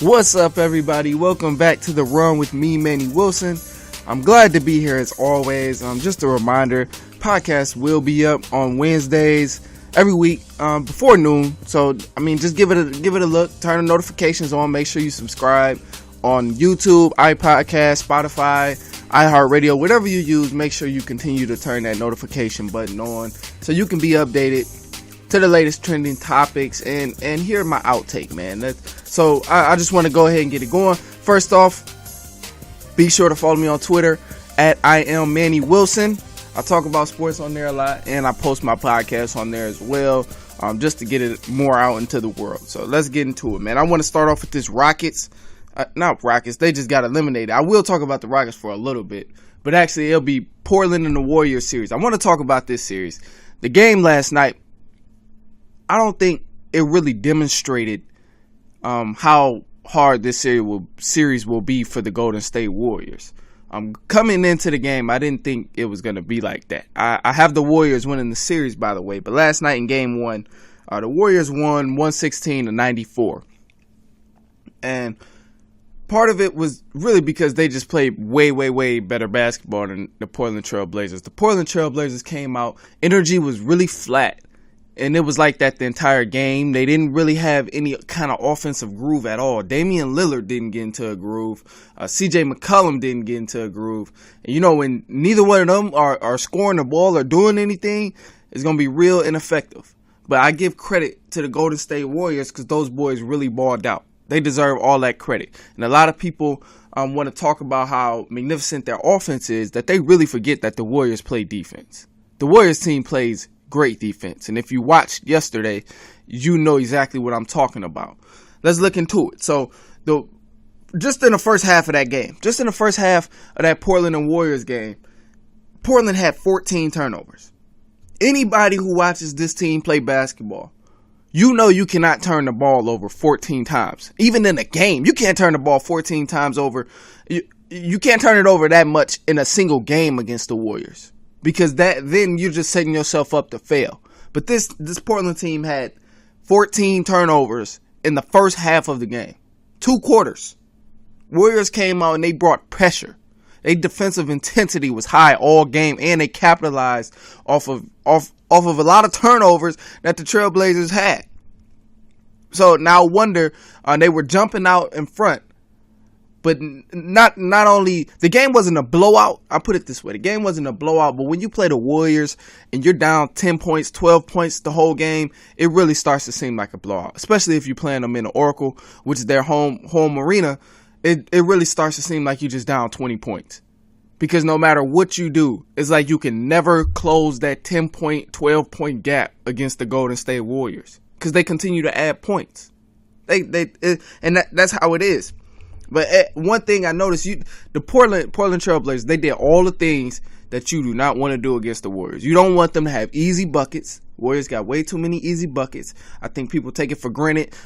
What's up, everybody? Welcome back to The Run with me, Manny Wilson. I'm glad to be here as always. Just a reminder, podcast will be up on Wednesdays every week before noon. So, just give it a look. Turn the notifications on. Make sure you subscribe on YouTube, iPodcast, Spotify, iHeartRadio, whatever you use. Make sure you continue to turn that notification button on so you can be updated to the latest trending topics and hear my outtake, man. So I just want to go ahead and get it going. First off, be sure to follow me on Twitter at I am Manny Wilson. I talk about sports on there a lot, and I post my podcast on there as well, just to get it more out into the world. So let's get into it, man. I want to start off with this Rockets. Not Rockets, they just got eliminated. I will talk about the Rockets for a little bit, but actually it'll be Portland and the Warriors series. I want to talk about this series. The game last night, I don't think it really demonstrated how hard this series will be for the Golden State Warriors. Coming into the game, I didn't think it was going to be like that. I have the Warriors winning the series, by the way, but last night in game one, the Warriors won 116-94. And part of it was really because they just played way, way, way better basketball than the Portland Trail Blazers. The Portland Trail Blazers came out, energy was really flat. And it was like that the entire game. They didn't really have any kind of offensive groove at all. Damian Lillard didn't get into a groove. CJ McCollum didn't get into a groove. And when neither one of them are scoring the ball or doing anything, it's going to be real ineffective. But I give credit to the Golden State Warriors because those boys really balled out. They deserve all that credit. And a lot of people want to talk about how magnificent their offense is, that they really forget that the Warriors play defense. The Warriors team plays great defense. And if you watched yesterday, you know exactly what I'm talking about. Let's look into it. So, just in the first half of that game, just in the first half of that Portland and Warriors game, Portland had 14 turnovers. Anybody who watches this team play basketball, you know you cannot turn the ball over 14 times. Even in a game, you can't turn the ball 14 times over. You can't turn it over that much in a single game against the Warriors. Because then you're just setting yourself up to fail. But this Portland team had 14 turnovers in the first half of the game. 2 quarters. Warriors came out and they brought pressure. Their defensive intensity was high all game, and they capitalized off of a lot of turnovers that the Trailblazers had. So now I wonder, they were jumping out in front. But not only, the game wasn't a blowout. I'll put it this way. The game wasn't a blowout, but when you play the Warriors and you're down 10 points, 12 points the whole game, it really starts to seem like a blowout. Especially if you're playing them in the Oracle, which is their home arena. It really starts to seem like you're just down 20 points. Because no matter what you do, it's like you can never close that 10-point, 12-point gap against the Golden State Warriors. Because they continue to add points. That's how it is. But one thing I noticed, the Portland Trailblazers, they did all the things that you do not want to do against the Warriors. You don't want them to have easy buckets. Warriors got way too many easy buckets. I think people take it for granted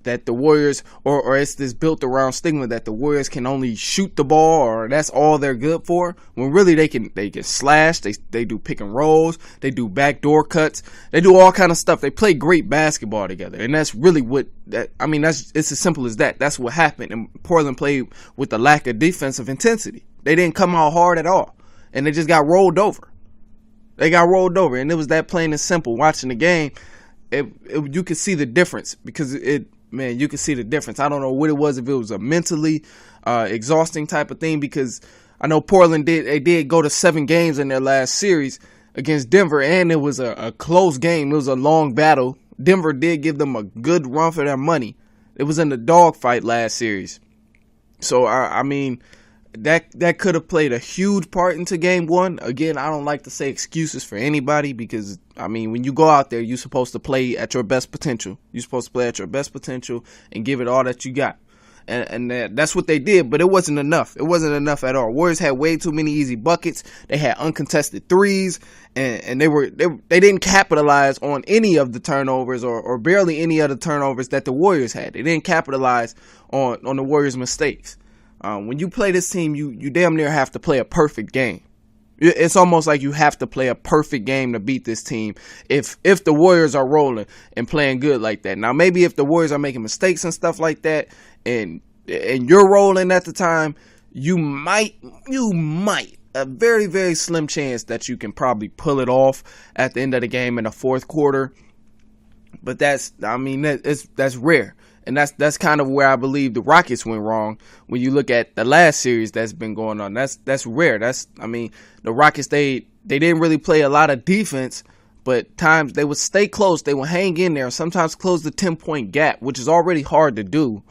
that the Warriors, or it's this built around stigma that the Warriors can only shoot the ball or that's all they're good for. When really they can slash, they do pick and rolls, they do backdoor cuts, they do all kind of stuff. They play great basketball together, and that's really it's as simple as that. That's what happened. And Portland played with the lack of defensive intensity. They didn't come out hard at all, and they just got rolled over. They got rolled over, and it was that plain and simple. Watching the game, you could see the difference because you could see the difference. I don't know what it was, if it was a mentally exhausting type of thing, because I know Portland did go to 7 games in their last series against Denver, and it was a close game. It was a long battle. Denver did give them a good run for their money. It was in the dogfight last series. So, that could have played a huge part into game one. Again, I don't like to say excuses for anybody because, when you go out there, you're supposed to play at your best potential. You're supposed to play at your best potential and give it all that you got. And that's what they did, but it wasn't enough. It wasn't enough at all. Warriors had way too many easy buckets. They had uncontested threes, and they didn't capitalize on any of the turnovers or barely any of the turnovers that the Warriors had. They didn't capitalize on the Warriors' mistakes. When you play this team, you damn near have to play a perfect game. It's almost like you have to play a perfect game to beat this team if the Warriors are rolling and playing good like that. Now, maybe if the Warriors are making mistakes and stuff like that, and you're rolling at the time, you might, a very, very slim chance that you can probably pull it off at the end of the game in the fourth quarter. But that's rare. And that's kind of where I believe the Rockets went wrong when you look at the last series that's been going on. That's rare. The Rockets, they didn't really play a lot of defense, but times they would stay close. They would hang in there, sometimes close the 10-point gap, which is already hard to do.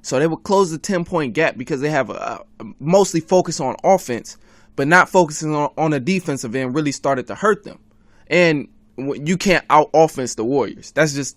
So they would close the 10-point gap because they have mostly focus on offense, but not focusing on the defensive end really started to hurt them. And you can't out-offense the Warriors. That's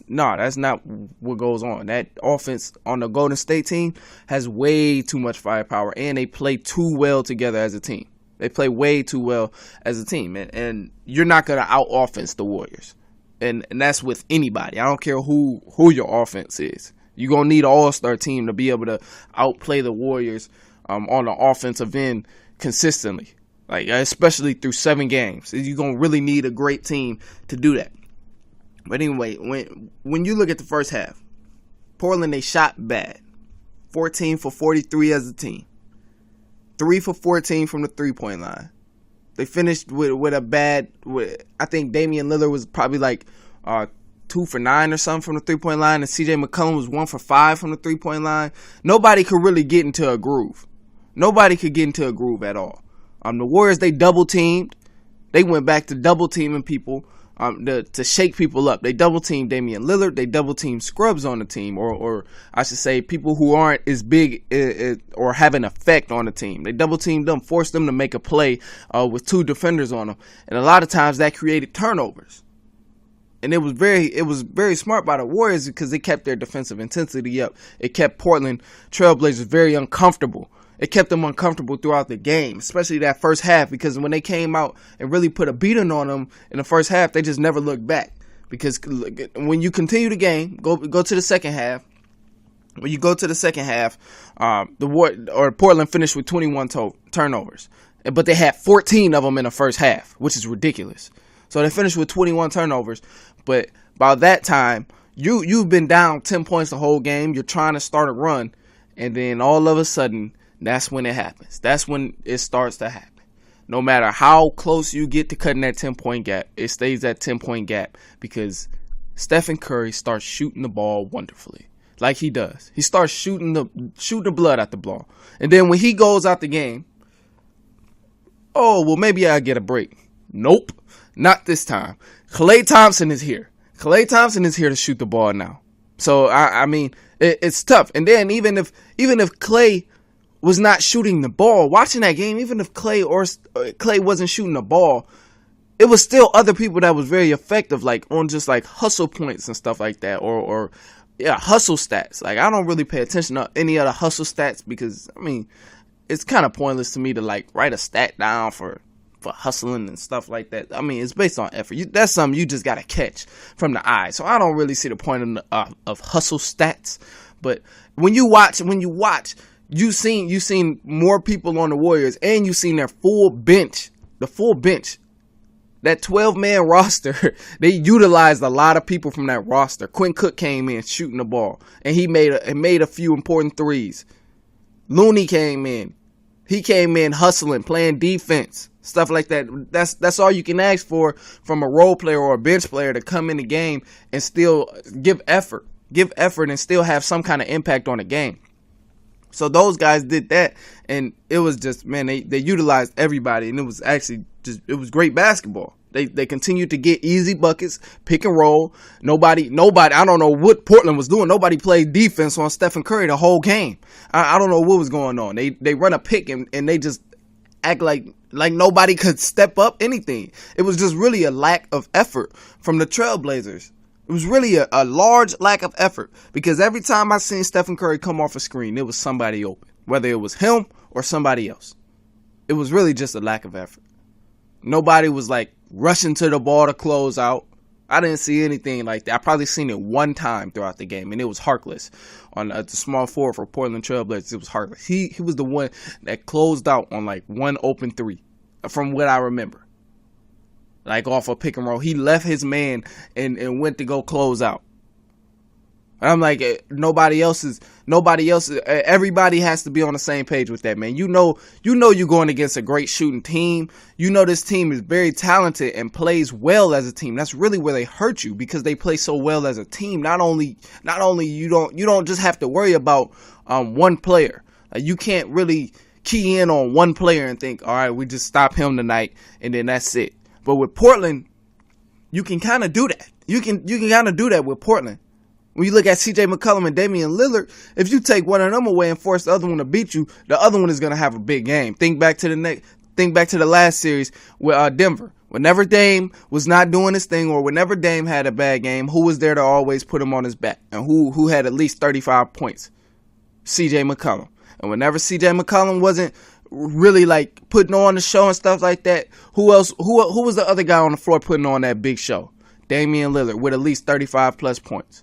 not what goes on. That offense on the Golden State team has way too much firepower, and they play too well together as a team. They play way too well as a team, and you're not going to out-offense the Warriors. And that's with anybody. I don't care who your offense is. You're going to need an all-star team to be able to outplay the Warriors on the offensive end consistently. Like, especially through 7 games. You're going to really need a great team to do that. But anyway, when you look at the first half, Portland, they shot bad. 14 for 43 as a team. 3 for 14 from the three-point line. They finished with a bad, I think Damian Lillard was probably like 2 for 9 or something from the three-point line, and CJ McCollum was 1 for 5 from the three-point line. Nobody could really get into a groove. Nobody could get into a groove at all. The Warriors, they double teamed. They went back to double teaming people to shake people up. They double teamed Damian Lillard. They double teamed scrubs on the team, or I should say people who aren't as big or have an effect on the team. They double teamed them, forced them to make a play with 2 defenders on them, and a lot of times that created turnovers. And it was very smart by the Warriors because they kept their defensive intensity up. It kept Portland Trailblazers very uncomfortable. It kept them uncomfortable throughout the game, especially that first half, because when they came out and really put a beating on them in the first half, they just never looked back. Because when you continue the game, go to the second half. When you go to the second half, Portland finished with 21 turnovers, but they had 14 of them in the first half, which is ridiculous. So they finished with 21 turnovers, but by that time, you've been down 10 points the whole game. You're trying to start a run, and then all of a sudden, that's when it happens. That's when it starts to happen. No matter how close you get to cutting that 10-point gap, it stays that 10-point gap because Stephen Curry starts shooting the ball wonderfully, like he does. He starts shooting the blood out the ball. And then when he goes out the game, maybe I'll get a break. Nope, not this time. Klay Thompson is here. Klay Thompson is here to shoot the ball now. So, it's tough. And then even if Klay was not shooting the ball, watching that game, even if Klay wasn't shooting the ball, it was still other people that was very effective, like on just like hustle points and stuff like that, or hustle stats. Like, I don't really pay attention to any other hustle stats because it's kind of pointless to me to like write a stat down for hustling and stuff like that. It's based on effort. That's something you just gotta catch from the eye. So I don't really see the point of hustle stats. But when you watch. You've seen more people on the Warriors, and you've seen their full bench. The full bench. That 12-man roster, they utilized a lot of people from that roster. Quinn Cook came in shooting the ball, and he made a few important threes. Looney came in. He came in hustling, playing defense, stuff like that. That's all you can ask for from a role player or a bench player to come in the game and still give effort and still have some kind of impact on the game. So those guys did that, and it was just, they utilized everybody, and it was actually it was great basketball. They continued to get easy buckets, pick and roll. Nobody, I don't know what Portland was doing. Nobody played defense on Stephen Curry the whole game. I don't know what was going on. They run a pick, and they just act like nobody could step up anything. It was just really a lack of effort from the Trailblazers. It was really a large lack of effort because every time I seen Stephen Curry come off a screen, it was somebody open, whether it was him or somebody else. It was really just a lack of effort. Nobody was like rushing to the ball to close out. I didn't see anything like that. I probably seen it one time throughout the game, and it was Harkless on the small forward for Portland Trailblazers. It was Harkless. He was the one that closed out on like one open three. from what I remember. Like off a pick and roll. He left his man and went to go close out. And I'm like, everybody has to be on the same page with that, man. You know you're going against a great shooting team. You know this team is very talented and plays well as a team. That's really where they hurt you, because they play so well as a team. Not only you don't just have to worry about one player. Like, you can't really key in on one player and think, all right, we just stop him tonight and then that's it. But with Portland, you can kind of do that. You can kind of do that with Portland. When you look at CJ McCollum and Damian Lillard, if you take one of them away and force the other one to beat you, the other one is going to have a big game. Think back to the last series with Denver. Whenever Dame was not doing his thing, or whenever Dame had a bad game, who was there to always put him on his back? And who had at least 35 points? CJ McCollum. And whenever CJ McCollum wasn't really like putting on the show and stuff like that, who was the other guy on the floor putting on that big show? Damian Lillard with at least 35 plus points.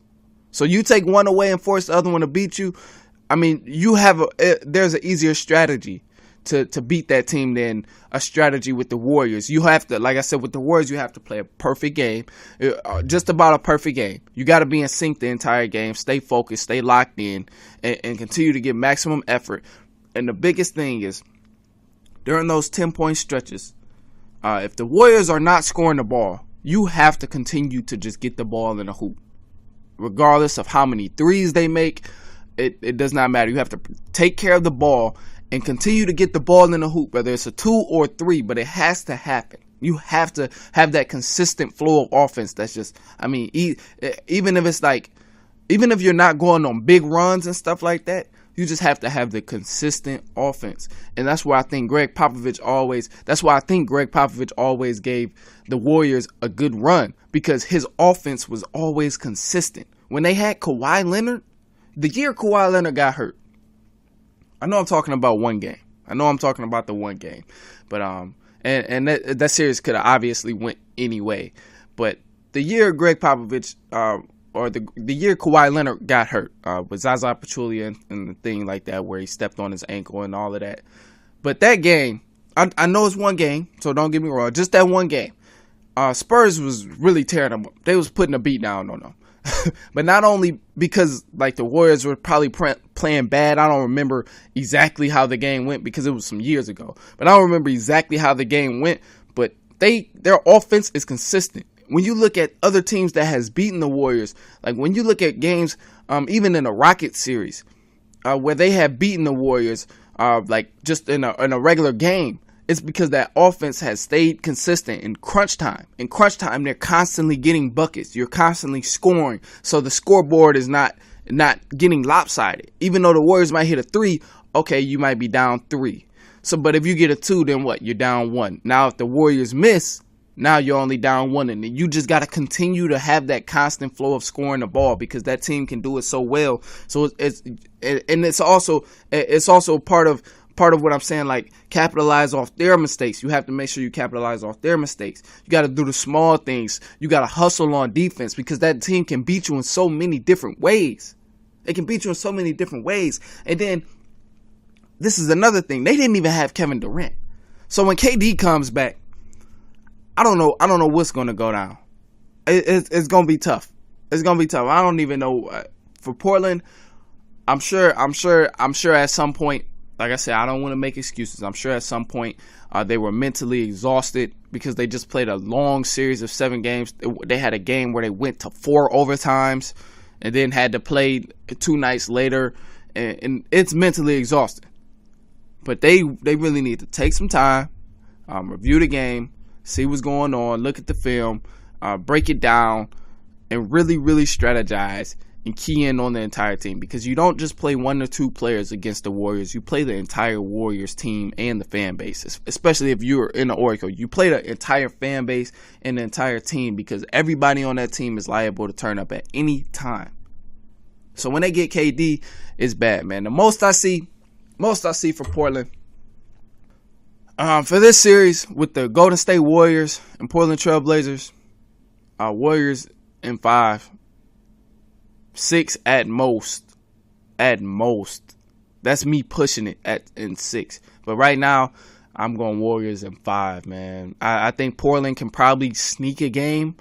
So you take one away and force the other one to beat you. I mean, there's an easier strategy to beat that team than a strategy with the Warriors. You have to, like I said, with the Warriors, you have to play a perfect game, just about a perfect game. You got to be in sync the entire game, stay focused, stay locked in, and continue to give maximum effort. And the biggest thing is, during those 10-point stretches, if the Warriors are not scoring the ball, you have to continue to just get the ball in the hoop. Regardless of how many threes they make, it does not matter. You have to take care of the ball and continue to get the ball in the hoop, whether it's a 2 or 3, but it has to happen. You have to have that consistent flow of offense. That's just, I mean, even if you're not going on big runs and stuff like that, you just have to have the consistent offense. And that's why I think Greg Popovich always gave the Warriors a good run, because his offense was always consistent. When they had Kawhi Leonard, the year Kawhi Leonard got hurt, I know I'm talking about one game. I know I'm talking about the one game. But and that series could have obviously went anyway. But the year Greg Popovich or the year Kawhi Leonard got hurt with Zaza Pachulia and the thing like that, where he stepped on his ankle and all of that. But that game, I know it's one game, so don't get me wrong, just that one game, Spurs was really tearing them up. They was putting a beat down on them. But not only because like the Warriors were probably playing bad. I don't remember exactly how the game went because it was some years ago. But I don't remember exactly how the game went. But their offense is consistent. When you look at other teams that has beaten the Warriors, like when you look at games, even in a Rocket series, where they have beaten the Warriors, like just in a regular game, it's because that offense has stayed consistent in crunch time. In crunch time, they're constantly getting buckets. You're constantly scoring, so the scoreboard is not getting lopsided. Even though the Warriors might hit a 3, okay, you might be down 3. So, but if you get a 2, then what? You're down 1. Now, if the Warriors miss, now you're only down 1, and you just got to continue to have that constant flow of scoring the ball, because that team can do it so well. So it's also part of what I'm saying, like, capitalize off their mistakes. You have to make sure you capitalize off their mistakes. You got to do the small things. You got to hustle on defense, because that team can beat you in so many different ways. They can beat you in so many different ways. And then this is another thing. They didn't even have Kevin Durant. So when KD comes back, I don't know what's going to go down. It's going to be tough. It's going to be tough. I don't even know. For Portland, I'm sure at some point, like I said, I don't want to make excuses. I'm sure at some point they were mentally exhausted because they just played a long series of 7 games. They had a game where they went to 4 overtimes and then had to play 2 nights later. And it's mentally exhausting. But they really need to take some time, review the game, see what's going on, look at the film, break it down, and really, really strategize and key in on the entire team, because you don't just play 1 or 2 players against the Warriors. You play the entire Warriors team and the fan base, especially if you're in the Oracle. You play the entire fan base and the entire team, because everybody on that team is liable to turn up at any time. So when they get KD, it's bad, man. The most I see for Portland, for this series with the Golden State Warriors and Portland Trail Blazers, Warriors in 5. 6 at most. That's me pushing it in 6. But right now, I'm going Warriors in 5, man. I think Portland can probably sneak a game.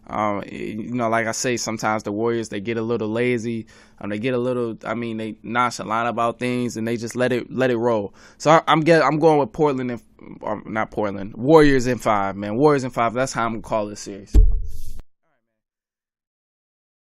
Like I say, sometimes the Warriors, they get a little lazy. They get a little, they nonchalant about things, and they just let it roll. So I'm going with Warriors in 5, man. Warriors in 5. That's how I'm gonna call this series.